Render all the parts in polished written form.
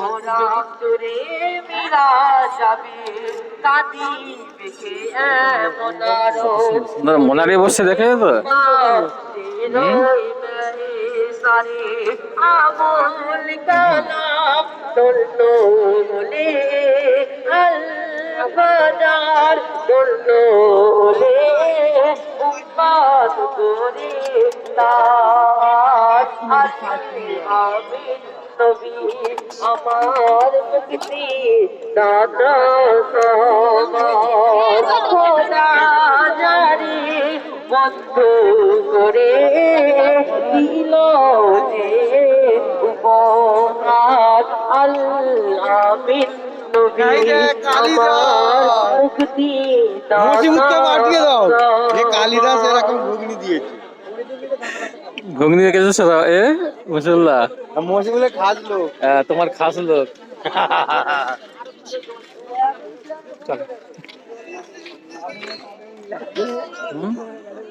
ওরা তোরে মেরা যাবে কাঁদিবে কে এমন আরো মোনারে বসে দেখে তো সারে আমল কালাম দোল্লো হলে আল বাজার দোল্লো হলে উপাস করে তার আমিন নবী আমার মুক্তি দাতা সবার খোদা জারি বন্ধ করে দিল যে উপহার আল আমিন নবী আমার মুক্তি দাতা কালিদাস এরকম ঘুগনি দিয়েছে ঘুগনি রেখেছো এ মুসল্লা মসিবুলে খাস লোক তোমার খাস লোক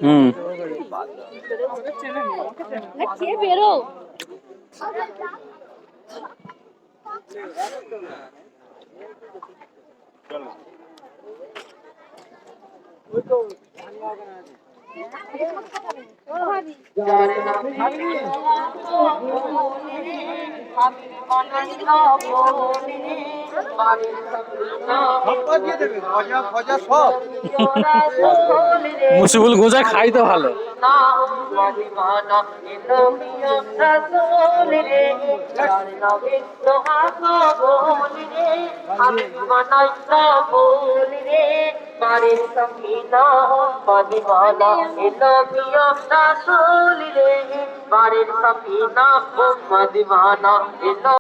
হুম বেরো মুসিবুল গোজা খাই তো ভালো বাড়ির সফিনা মদিনা এলো মিয়া রাসূল রে বাড়ির সফিনা মদিনা এলো